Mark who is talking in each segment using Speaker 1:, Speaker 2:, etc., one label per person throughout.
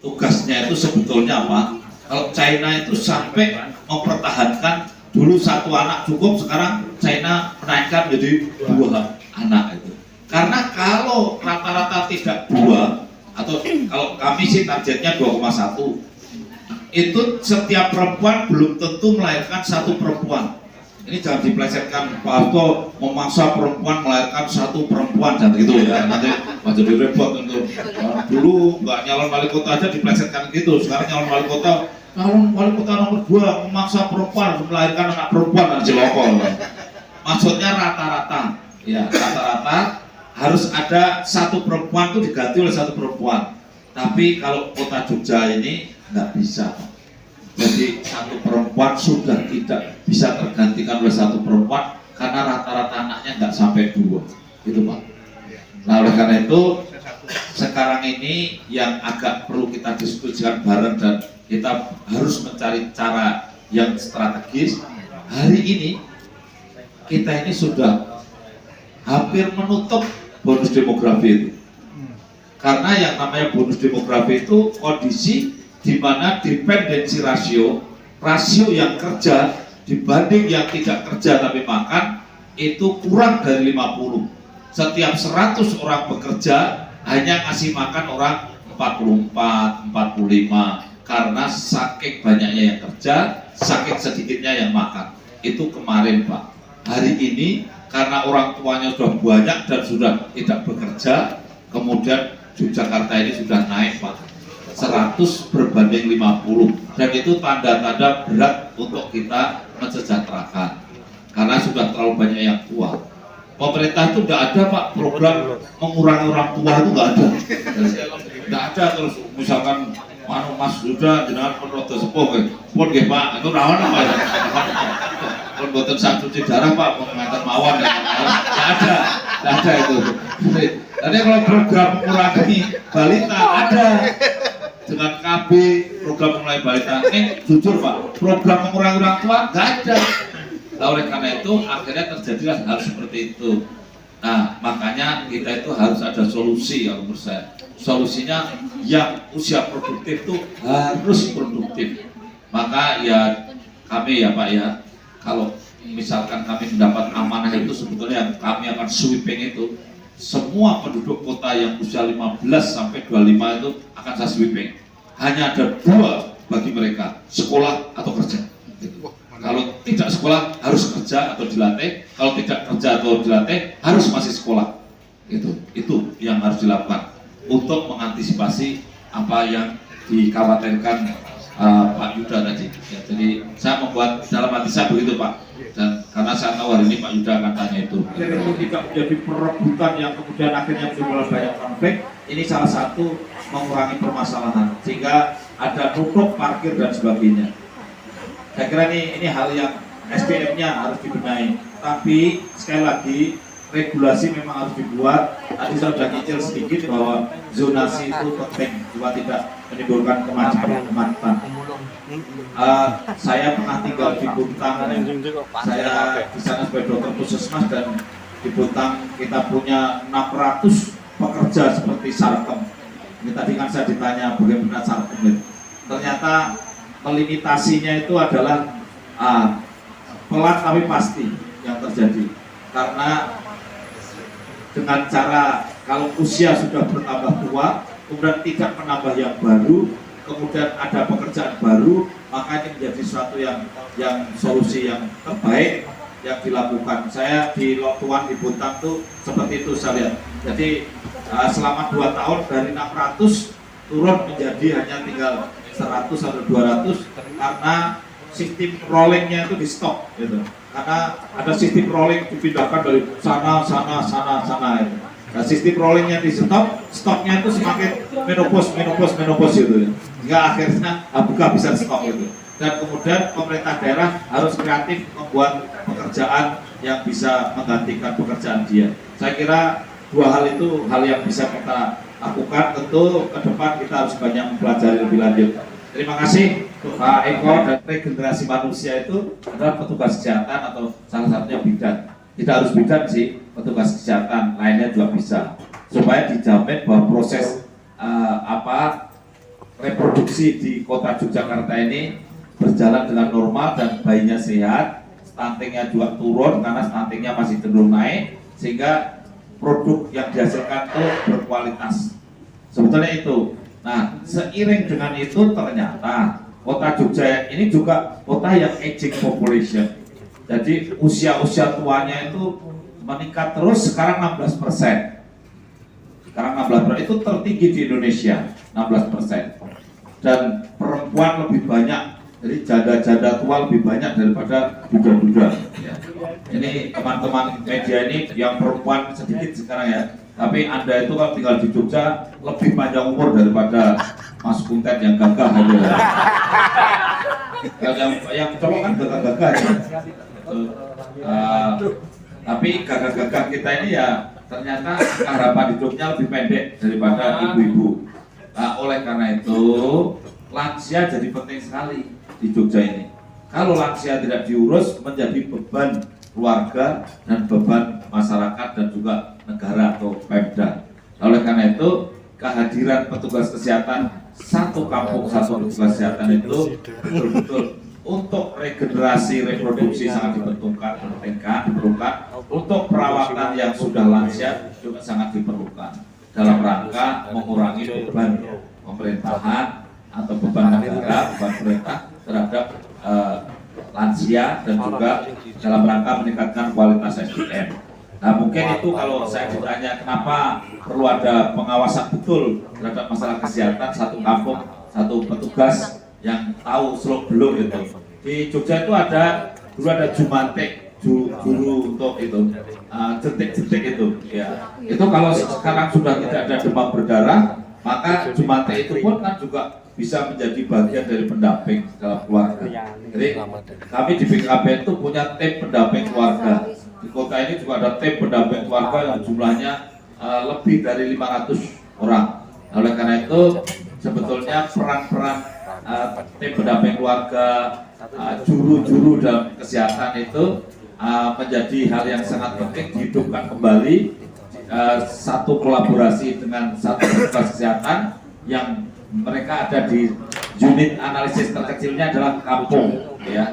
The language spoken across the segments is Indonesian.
Speaker 1: tugasnya itu sebetulnya apa? Kalau China itu sampai mempertahankan dulu satu anak cukup, sekarang China menaikkan jadi 2 anak itu. Karena kalau rata-rata tidak 2, atau kalau kami sih targetnya 2,1, itu setiap perempuan belum tentu melahirkan 1 perempuan. Ini jangan dipelesetkan Pak Harto memaksa perempuan melahirkan 1 perempuan dan gitu ya, nanti jadi repot untuk dulu nggak nyalon wali kota aja dipelesetkan gitu, sekarang nyalon wali kota nomor 2 memaksa perempuan melahirkan anak perempuan dan cilokol. Maksudnya rata-rata ya, rata-rata harus ada 1 perempuan itu diganti oleh 1 perempuan. Tapi kalau kota Jogja ini nggak bisa. Jadi 1 perempuan sudah tidak bisa tergantikan oleh 1 perempuan karena rata-rata anaknya nggak sampai 2, gitu Pak. Nah oleh karena itu sekarang ini yang agak perlu kita diskusikan bareng dan kita harus mencari cara yang strategis. Hari ini kita ini sudah hampir menutup bonus demografi itu. Karena yang namanya bonus demografi itu kondisi di mana dependensi rasio yang kerja dibanding yang tidak kerja tapi makan itu kurang dari 50. Setiap 100 orang bekerja hanya ngasih makan orang 44, 45 karena saking banyaknya yang kerja, saking sedikitnya yang makan. Itu kemarin Pak. Hari ini karena orang tuanya sudah banyak dan sudah tidak bekerja, kemudian Yogyakarta ini sudah naik Pak 100 berbanding 50, dan itu tanda-tanda berat untuk kita mensejahterakan karena sudah terlalu banyak yang tua. Pemerintah itu tidak ada Pak program mengurangi orang tua, itu nggak ada. Terus misalkan Mas sudah jenengan penroto sepuh pun Pak itu rawan apa ya, pun boten sak cuci darah Pak pengantar mawon, nggak ada itu. Jadi kalau program mengurangi balita ada dengan KB, program mengurangi balita ini jujur Pak, program mengurangi orang tua nggak ada. Nah, oleh karena itu akhirnya terjadilah hal seperti itu. Nah makanya kita itu harus ada solusi. Kalau menurut saya solusinya yang usia produktif itu harus produktif. Maka ya kami ya Pak ya, kalau misalkan kami mendapat amanah itu sebetulnya yang kami akan sweeping itu semua penduduk kota yang usia 15 sampai 25 itu akan saya sweeping. Hanya ada 2 bagi mereka, sekolah atau kerja. Kalau tidak sekolah harus kerja atau dilatih, kalau tidak kerja atau dilatih harus masih sekolah. Itu yang harus dilakukan untuk mengantisipasi apa yang dikhawatirkan Pak Yuda tadi. Ya, jadi saya membuat dalam hati saya begitu Pak. Dan karena saya tahu hari ini Pak Yuda akan tanya itu. Jadi itu tidak menjadi perebutan yang kemudian akhirnya menimbulkan banyak konflik. Ini salah satu mengurangi permasalahan sehingga ada nutup parkir dan sebagainya. Saya kira ini hal yang SDM-nya harus dibenahi. Tapi sekali lagi regulasi memang harus dibuat. Tadi saya sudah nyicil sedikit bahwa zonasi itu penting supaya tidak menimbulkan kemacetan. Saya pernah tinggal di Buntang, saya di sana sebagai dokter puskesmas, dan di Buntang kita punya 600 pekerja seperti Sarkem. Ini tadi kan saya ditanya bagaimana Sarkem itu. Ternyata melimitasinya itu adalah pelan tapi pasti yang terjadi, karena dengan cara kalau usia sudah bertambah tua kemudian tidak menambah yang baru, kemudian ada pekerjaan baru, maka ini menjadi suatu yang solusi yang terbaik yang dilakukan. Saya di Lotuan di Buntang tuh seperti itu saya lihat. Jadi selama 2 tahun dari 600 turun menjadi hanya tinggal 100 atau 200 karena sistem rollingnya itu di stop gitu. Karena ada sistem rolling dipindahkan dari sana gitu. Nah, sistem rollingnya di stop, stopnya itu semakin menopause gitu ya. Hingga akhirnya buka bisa stop gitu. Dan kemudian pemerintah daerah harus kreatif membuat pekerjaan yang bisa menggantikan pekerjaan dia. Saya kira 2 hal itu hal yang bisa kita lakukan. Tentu ke depan kita harus banyak mempelajari lebih lanjut. Terima kasih Pak Eko. Dan regenerasi manusia itu adalah petugas kesehatan atau salah satunya bidan. Tidak harus bidan sih, petugas kesehatan lainnya juga bisa, supaya dijamin bahwa proses reproduksi di kota Yogyakarta ini berjalan dengan normal dan bayinya sehat, stuntingnya juga turun karena stuntingnya masih cenderung naik, sehingga produk yang dihasilkan itu berkualitas. Sebetulnya itu. Nah, seiring dengan itu ternyata kota Jogja ini juga kota yang aging population. Jadi usia tuanya itu meningkat terus, sekarang 16%. Sekarang 16% itu tertinggi di Indonesia, 16%. Dan perempuan lebih banyak, jadi janda-janda tua lebih banyak daripada duda-duda. Ya. Ini teman-teman media ini yang perempuan sedikit sekarang ya. Tapi Anda itu kalau tinggal di Jogja lebih panjang umur daripada Mas Kuntet yang gagah aja. Yang cowok kan gagah-gagah ya. Tapi gagah-gagah kita ini ya ternyata harapan hidupnya lebih pendek daripada ibu-ibu. Nah, oleh karena itu lansia jadi penting sekali di Jogja ini. Kalau lansia tidak diurus menjadi beban keluarga dan beban masyarakat dan juga negara atau Pemda. Oleh karena itu kehadiran petugas kesehatan satu kampung satu petugas kesehatan itu betul-betul untuk regenerasi reproduksi sangat diperlukan, untuk perawatan yang sudah lansia juga sangat diperlukan dalam rangka mengurangi beban pemerintahan atau beban negara, beban pemerintah terhadap lansia dan juga dalam rangka meningkatkan kualitas SDM. Nah, mungkin itu kalau saya ditanya kenapa perlu ada pengawasan betul terhadap masalah kesehatan satu kampung satu petugas yang tahu seluk beluk gitu. Di Jogja itu dulu ada Jumantek, guru untuk itu jentik-jentik itu ya. Itu kalau sekarang sudah tidak ada demam berdarah, maka Jumantek itu pun kan juga bisa menjadi bagian dari pendamping dalam keluarga. Jadi kami di BKP itu punya tim pendamping keluarga. Di kota ini juga ada tim pendamping keluarga yang jumlahnya lebih dari 500 orang. Oleh karena itu sebetulnya peran-peran tim pendamping keluarga, juru-juru dalam kesehatan itu menjadi hal yang sangat penting dihidupkan kembali. Satu kolaborasi dengan satu petugas kesehatan yang mereka ada di unit analisis terkecilnya adalah kampung ya,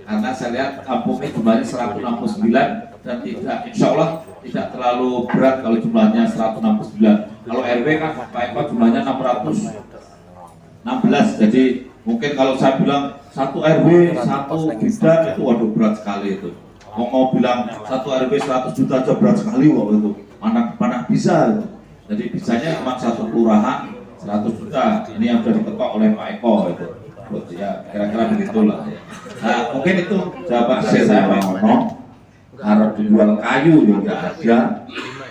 Speaker 1: karena saya lihat kampung ini jumlahnya 169 dan insya Allah tidak terlalu berat kalau jumlahnya 169. Kalau RW kan Pak Eko jumlahnya 616, jadi mungkin kalau saya bilang satu RW satu bidang itu waduh berat sekali itu. Mau bilang satu RW 100 juta aja berat sekali waktu itu, mana bisa itu. Jadi bisanya cuma satu kelurahan 100 juta, ini yang sudah diketok oleh Pak Eko itu. Ya kira-kira begitulah ya. Nah, mungkin itu jawaban saya Pak ngomong. Harus dijual kayu ya nggak ada,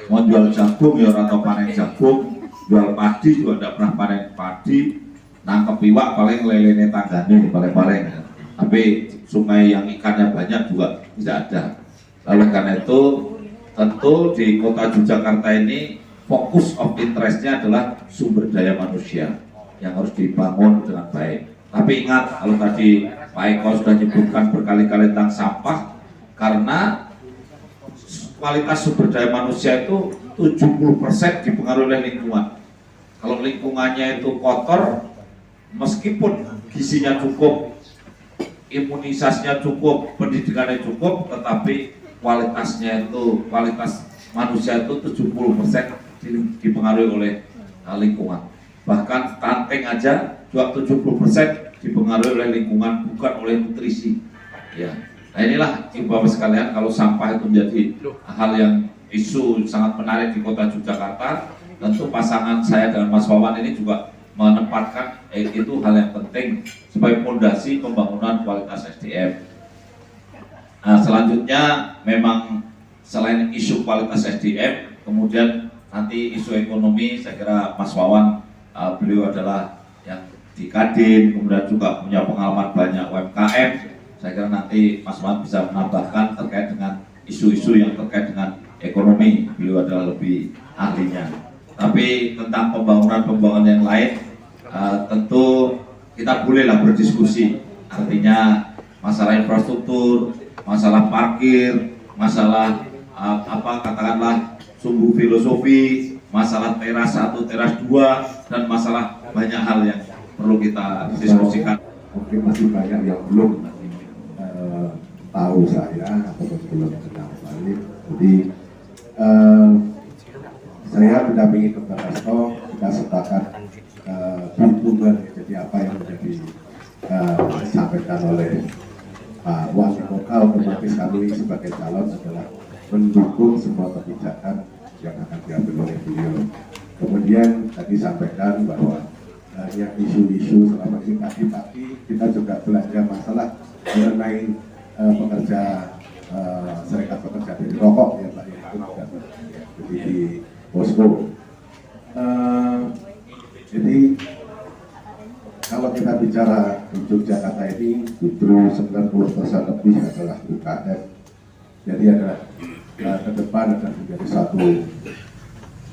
Speaker 1: mau jual jagung ya atau panen jagung, jual padi juga tidak pernah panen padi, nangkep iwak paling lelene tanggane paling-paling. Tapi sungai yang ikannya banyak juga tidak ada. Lalu karena itu tentu di kota Yogyakarta ini fokus of interestnya adalah sumber daya manusia yang harus dibangun dengan baik. Tapi ingat, kalau tadi Pak Eko sudah menyebutkan berkali-kali tentang sampah, karena kualitas sumber daya manusia itu 70% dipengaruhi oleh lingkungan. Kalau lingkungannya itu kotor, meskipun gizinya cukup, imunisasinya cukup, pendidikannya cukup, tetapi kualitas manusia itu 70% dipengaruhi oleh lingkungan. Bahkan stunting aja juga 70% dipengaruhi oleh lingkungan, bukan oleh nutrisi. Ya. Nah inilah Bapak sekalian, kalau sampah itu menjadi hal yang isu sangat menarik di kota Yogyakarta, tentu pasangan saya dan Mas Wawan ini juga menempatkan itu hal yang penting sebagai fondasi pembangunan kualitas SDM. Nah selanjutnya memang selain isu kualitas SDM, kemudian nanti isu ekonomi, saya kira Mas Wawan beliau adalah yang di Kadin, kemudian juga punya pengalaman banyak UMKM. Saya kira nanti Mas Wawan bisa menambahkan terkait dengan isu-isu yang terkait dengan ekonomi, beliau adalah lebih ahlinya. Tapi tentang pembangunan yang lain, tentu kita bolehlah berdiskusi. Artinya masalah infrastruktur, masalah parkir, masalah katakanlah sumbu filosofi, masalah teras 1, teras 2, dan masalah banyak hal yang perlu kita diskusikan.
Speaker 2: Mungkin masih banyak yang belum tahu saya atau belum kenal saya. Jadi saya mendampingi Kepala Hasto, kita sepakat dukungan. Jadi apa yang menjadi disampaikan oleh Pak Wali Kota, otomatis kami sebagai calon adalah mendukung semua kebijakan yang akan diambil oleh beliau. Kemudian tadi sampaikan bahwa yang isu-isu selama ini tadi kita juga belajar masalah mengenai pekerja serikat pekerja dari rokok ya Pak, yang itu juga jadi di posko. Jadi kalau kita bicara di Yogyakarta ini justru 90% lebih adalah UKM. Jadi adalah ke depan akan menjadi satu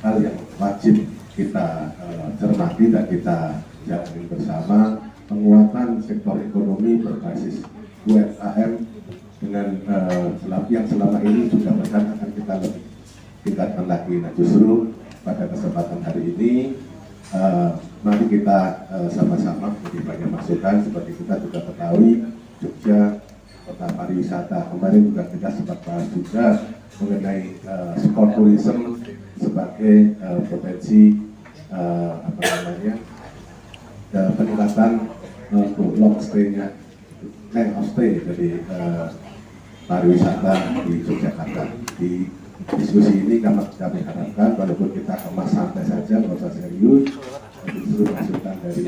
Speaker 2: hal yang wajib kita cermati dan kita jalani bersama, penguatan sektor ekonomi berbasis UMKM dengan yang selama ini juga bahkan akan kita lebih tingkatkan lagi. Nah justru pada kesempatan hari ini mari kita sama-sama lebih banyak masukan. Seperti kita juga ketahui Jogja kota pariwisata, kemarin juga kita sempat bahas juga mengenai sport tourism sebagai potensi peningkatan untuk long stay-nya, length of stay dari pariwisata di Yogyakarta. Di diskusi ini kami harapkan walaupun kita kemas santai saja, nggak usah serius, justru masukan dari